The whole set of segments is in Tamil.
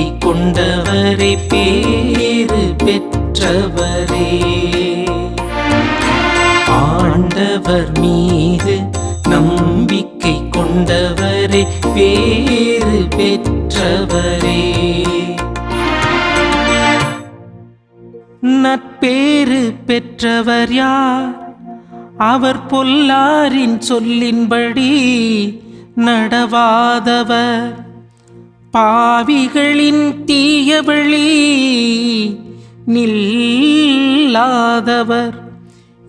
நம்பிக்கை கொண்டவரே பேறு பெற்றவரே. ஆண்டவர் மீது நம்பிக்கை கொண்டவரே பேறு பெற்றவரே. நற்பேறு பெற்றவர் யார்? அவர் பொல்லாரின் சொல்லின்படி நடவாதவர், பாவிகளின் தீயவழி நில்லாதவர்,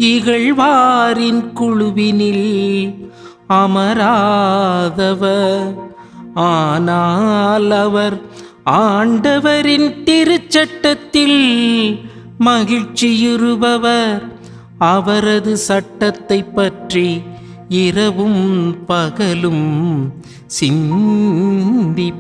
இகழ்வாரின் குழுவினில் அமராதவர். ஆனால் அவர் ஆண்டவரின் திருச்சட்டத்தில் மகிழ்ச்சியுறுபவர், அவரது சட்டத்தை பற்றி இரவும் பகலும் சிந்திப்பவர்.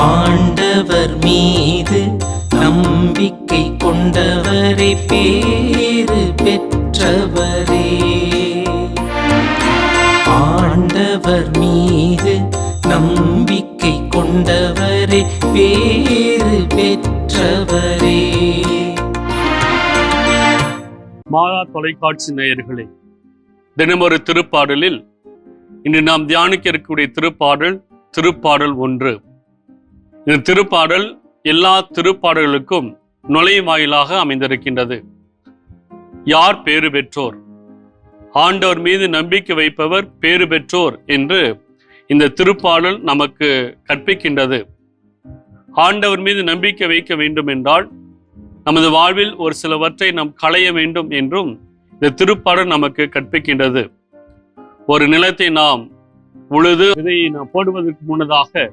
ஆண்டவர் மீது நம்பிக்கை கொண்டவரே பேறு பெற்றவரே. ஆண்டவர் மீது நம்பிக்கை கொண்டவரே பேறு பெற்றவரே. மாதா தொலைக்காட்சி நேயர்களே, தினமொரு திருப்பாடலில் இன்று நாம் தியானிக்க இருக்கக்கூடிய திருப்பாடல் திருப்பாடல் 1. இந்த திருப்பாடல் எல்லா திருப்பாடல்களுக்கும் நுழைவாயிலாக அமைந்திருக்கின்றது. யார் பேறு பெற்றோர்? ஆண்டவர் மீது நம்பிக்கை வைப்பவர் பேறு பெற்றோர் என்று இந்த திருப்பாடல் நமக்கு கற்பிக்கின்றது. ஆண்டவர் மீது நம்பிக்கை வைக்க வேண்டும் என்றால் நமது வாழ்வில் ஒரு சிலவற்றை நாம் களைய வேண்டும் என்றும் இந்த திருப்பாடல் நமக்கு கற்பிக்கின்றது. ஒரு நிலத்தை நாம் உழுது விதையை நாம் போடுவதற்கு முன்னதாக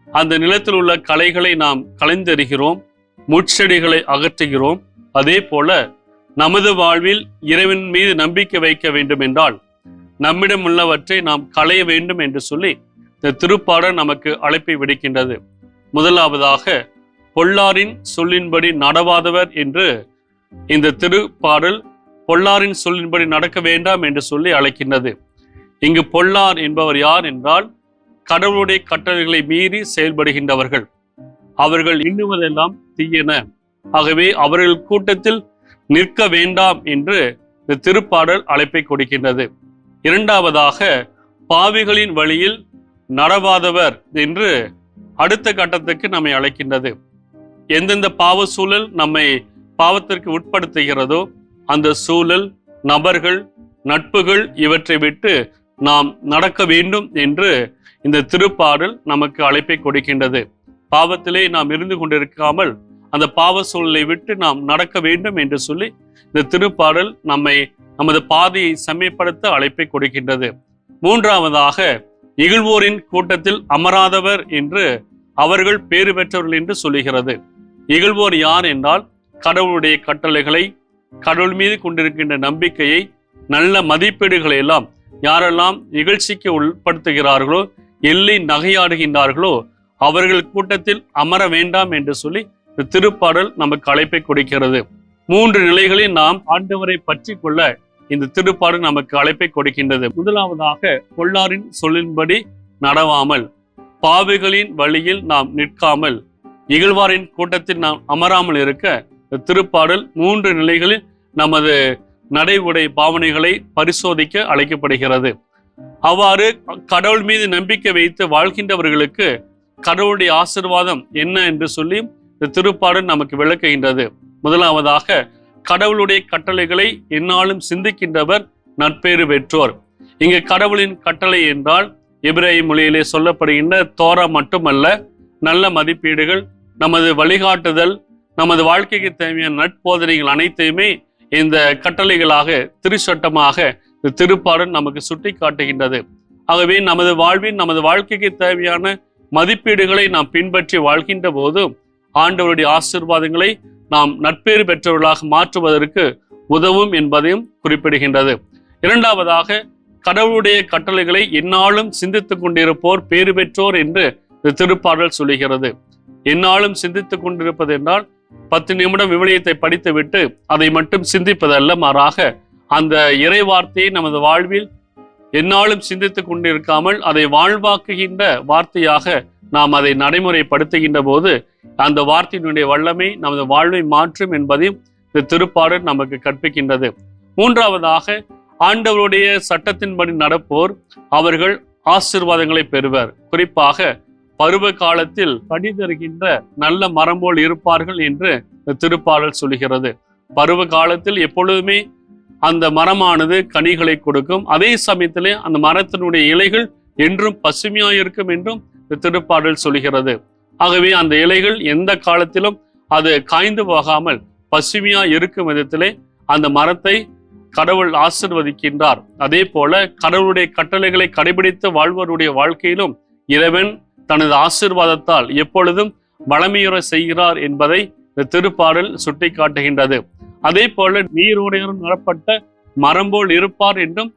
அந்த நிலத்தில் உள்ள களைகளை நாம் களைந்தெறிகிறோம், முட்செடிகளை அகற்றுகிறோம். அதே போல நமது வாழ்வில் இறைவன் மீது நம்பிக்கை வைக்க வேண்டும் என்றால் நம்மிடம் உள்ளவற்றை நாம் களைய வேண்டும் என்று சொல்லி இந்த திருப்பாடல் நமக்கு அழைப்பை விடுக்கின்றது. முதலாவதாக பொல்லாரின் சொல்லின்படி நடவாதவர் என்று இந்த திருப்பாடல் பொல்லாரின் சொல்லின்படி நடக்க வேண்டாம் என்று சொல்லி அழைக்கின்றது. இங்கு பொல்லார் என்பவர் யார் என்றால் கடவுளுடைய கட்டளைகளை மீறி செயல்படுகின்றவர்கள். அவர்கள் எண்ணுவதெல்லாம் தீயன, ஆகவே அவர்கள் கூட்டத்தில் நிற்க வேண்டாம் என்று இந்த திருப்பாடல் அழைப்பை கொடுக்கின்றது. இரண்டாவதாக பாவிகளின் வழியில் நடவாதவர் என்று அடுத்த கட்டத்துக்கு நம்மை அழைக்கின்றது. எந்தெந்த பாவ சூழல் நம்மை பாவத்திற்கு உட்படுத்துகிறதோ அந்த சூழல், நபர்கள், நட்புகள் இவற்றை விட்டு நாம் நடக்க வேண்டும் என்று இந்த திருப்பாடல் நமக்கு அழைப்பை கொடுக்கின்றது. பாவத்திலே நாம் இருந்து கொண்டிருக்காமல் அந்த பாவ சூழலை விட்டு நாம் நடக்க வேண்டும் என்று சொல்லி இந்த திருப்பாடல் நம்மை நமது பாதையை செம்மைப்படுத்த அழைப்பை கொடுக்கின்றது. மூன்றாவதாக இகழ்வோரின் கூட்டத்தில் அமராதவர் என்று அவர்கள் பேறு பெற்றவர்கள் என்று சொல்லுகிறது. இகழ்வோர் யார் என்றால் கடவுளுடைய கட்டளைகளை, கடவுள் மீது கொண்டிருக்கின்ற நம்பிக்கையை, நல்ல மதிப்பீடுகளை எல்லாம் யாரெல்லாம் இகழ்ச்சிக்கு உட்படுத்துகிறார்களோ, எள்ளி நகையாடுகின்றார்களோ அவர்கள் கூட்டத்தில் அமர வேண்டாம் என்று சொல்லி இந்த திருப்பாடல் நமக்கு அழைப்பை கொடுக்கிறது. 3 நிலைகளில் நாம் ஆண்டவரை பற்றி கொள்ள இந்த திருப்பாடல் நமக்கு அழைப்பை கொடுக்கின்றது. முதலாவதாக பொல்லாரின் சொல்லின்படி நடவாமல், பாவிகளின் வழியில் நாம் நிற்காமல், இகழ்வாரின் கூட்டத்தில் நாம் அமராமல் இருக்க இந்த திருப்பாடல் 3 நிலைகளில் நமது நடை உடை பாவனைகளை பரிசோதிக்க அழைக்கப்படுகிறது. அவ்வாறு கடவுள் மீது நம்பிக்கை வைத்து வாழ்கின்றவர்களுக்கு கடவுளுடைய ஆசீர்வாதம் என்ன என்று சொல்லி இந்த திருப்பாடல் நமக்கு விளக்குகின்றது. முதலாவதாக கடவுளுடைய கட்டளைகளை எந்நாளும் சிந்திக்கின்றவர் நற்பேறு பெற்றோர். இங்கு கடவுளின் கட்டளை என்றால் எபிரேய மொழியிலே சொல்லப்படுகின்ற தோரா மட்டுமல்ல, நல்ல மதிப்பீடுகள், நமது வழிகாட்டுதல், நமது வாழ்க்கைக்கு தேவையான நட்போதனைகள் அனைத்தையுமே இந்த கட்டளைகளாக திருச்சட்டமாக இந்த திருப்பாடல் நமக்கு சுட்டி காட்டுகின்றது. ஆகவே நமது வாழ்வின் நமது வாழ்க்கைக்கு தேவையான மதிப்பீடுகளை நாம் பின்பற்றி வாழ்கின்ற போது ஆண்டவருடைய ஆசீர்வாதங்களை நாம் நற்பேறு பெற்றவர்களாக மாற்றுவதற்கு உதவும் என்பதையும் குறிப்பிடுகின்றது. இரண்டாவதாக கடவுளுடைய கட்டளைகளை எந்நாளும் சிந்தித்துக் கொண்டிருப்போர் பேறு பெற்றோர் என்று இந்த திருப்பாடல் சொல்லுகிறது. எந்நாளும் சிந்தித்துக் கொண்டிருப்பது என்றால் 10 நிமிடம் விவிலியத்தை படித்துவிட்டு அதை மட்டும் சிந்திப்பதல்ல, மாறாக அந்த இறை வார்த்தையை நமது வாழ்வில் எந்நாளும் சிந்தித்துக் கொண்டிருக்காமல் அதை வாழ்வாக்குகின்ற வார்த்தையாக நாம் அதை நடைமுறைப்படுத்துகின்ற போது அந்த வார்த்தையினுடைய வல்லமை நமது வாழ்வை மாற்றும் என்பதையும் இந்த திருப்பாடல் நமக்கு கற்பிக்கின்றது. மூன்றாவதாக, ஆண்டவருடைய சட்டத்தின்படி நடப்போர் அவர்கள் ஆசீர்வாதங்களை பெறுவர். குறிப்பாக பருவ காலத்தில் கனி தருகின்ற நல்ல மரம் போல் இருப்பார்கள் என்று இந்த திருப்பாடல் சொல்கிறது. பருவ காலத்தில் எப்பொழுதுமே அந்த மரமானது கனிகளை கொடுக்கும். அதே சமயத்திலே அந்த மரத்தினுடைய இலைகள் என்றும் பசுமையாயிருக்கும் என்றும் இந்த திருப்பாடல் சொல்கிறது. ஆகவே அந்த இலைகள் எந்த காலத்திலும் அது காய்ந்து போகாமல் பசுமையா இருக்கும் விதத்திலே அந்த மரத்தை கடவுள் ஆசீர்வதிக்கின்றார். அதே போல கடவுளுடைய கட்டளைகளை கடைபிடித்து வாழ்வருடைய வாழ்க்கையிலும் இறைவன் தனது ஆசீர்வாதத்தால் எப்பொழுதும் வளமையுற செய்கிறார் என்பதை இந்த திருப்பாடல் சுட்டி காட்டுகின்றது. அதே போல நீரோடையோரம் நடப்பட்ட மரம் போல் இருப்பார் என்றும்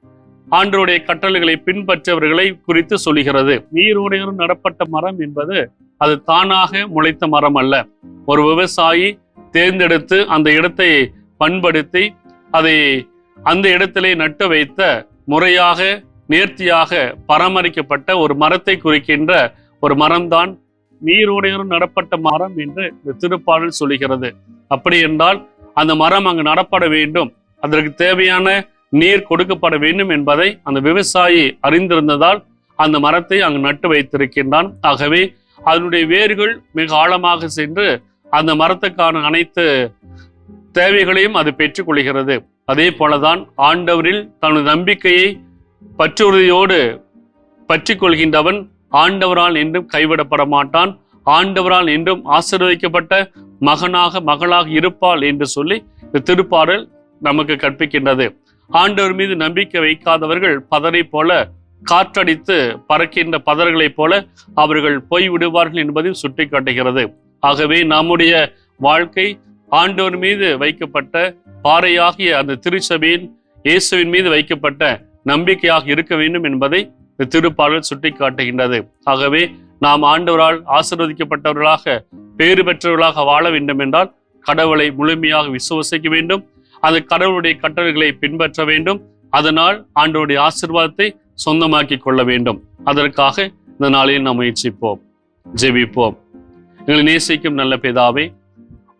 ஆண்டவருடைய கட்டளைகளை பின்பற்றவர்களை குறித்து சொல்கிறது. நீரோடையோரம் நடப்பட்ட மரம் என்பது அது தானாக முளைத்த மரம் அல்ல. ஒரு விவசாயி தேர்ந்தெடுத்து அந்த இடத்தை பண்படுத்தி அதை அந்த இடத்திலே நட்டு வைத்த முறையாக நேர்த்தியாக பராமரிக்கப்பட்ட ஒரு மரத்தை குறிக்கின்ற ஒரு மரம்தான் நீரோடையோரம் நடப்பட்ட மரம் என்று இந்த திருப்பாடல் சொல்கிறது. அப்படி என்றால் அந்த மரம் அங்கு நடப்பட வேண்டும், அதற்கு தேவையான நீர் கொடுக்கப்பட வேண்டும் என்பதை அந்த விவசாயி அறிந்திருந்ததால் அந்த மரத்தை அங்கு நட்டு வைத்திருக்கின்றான். ஆகவே அதனுடைய வேர்கள் மிக ஆழமாக சென்று அந்த மரத்துக்கான அனைத்து தேவைகளையும் அது பெற்றுக்கொள்கிறது. அதே போலதான் ஆண்டவரில் தனது நம்பிக்கையை பற்றுறுதியோடு பற்றி கொள்கின்றவன் ஆண்டவரால் என்றும் கைவிடப்பட மாட்டான், ஆண்டவரால் என்றும் ஆசீர்வதிக்கப்பட்ட மகனாக மகளாக இருப்பாள் என்று சொல்லி இந்த திருப்பாடல் நமக்கு கற்பிக்கின்றது. ஆண்டவர் மீது நம்பிக்கை வைக்காதவர்கள் பதரை போல காற்றடித்து பறக்கின்ற பதர்களைப் போல அவர்கள் போய் விடுவார்கள் என்பதையும் சுட்டி காட்டுகிறது. ஆகவே நம்முடைய வாழ்க்கை ஆண்டவர் மீது வைக்கப்பட்ட பாறையாகிய அந்த திருச்சபையின் இயேசுவின் மீது வைக்கப்பட்ட நம்பிக்கையாக இருக்க வேண்டும் என்பதை இந்த திருப்பாடல் சுட்டி காட்டுகின்றது. ஆகவே நாம் ஆண்டவரால் ஆசீர்வதிக்கப்பட்டவர்களாக பேறு பெற்றவர்களாக வாழ வேண்டும் என்றால் கடவுளை முழுமையாக விசுவசிக்க வேண்டும், அந்த கடவுளுடைய கட்டளைகளை பின்பற்ற வேண்டும், அதனால் ஆண்டவருடைய ஆசீர்வாதத்தை சொந்தமாக்கி கொள்ள வேண்டும். அதற்காக இந்த நாளில் நாம் முயற்சிப்போம், ஜெபிப்போம். எங்களை நேசிக்கும் நல்ல பிதாவே,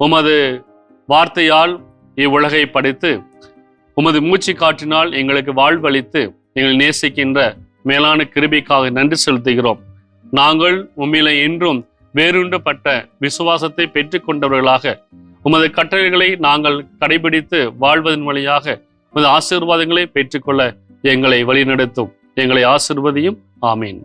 உமது வார்த்தையால் இவ்வுலகை படைத்து உமது மூச்சு காற்றினால் எங்களுக்கு வாழ்வளித்து எங்களை நேசிக்கின்ற மேலான கிருபைக்காக நன்றி செலுத்துகிறோம். நாங்கள் உம்மிலே என்றும் வேறுண்டப்பட்ட விசுவாசத்தை பெற்றுக்கொண்டவர்களாக உமது கட்டளைகளை நாங்கள் கடைபிடித்து வாழ்வதன் வழியாக உமது ஆசீர்வாதங்களை பெற்றுக்கொள்ள எங்களை வழிநடத்தும். எங்களை ஆசீர்வதியும். ஆமீன்.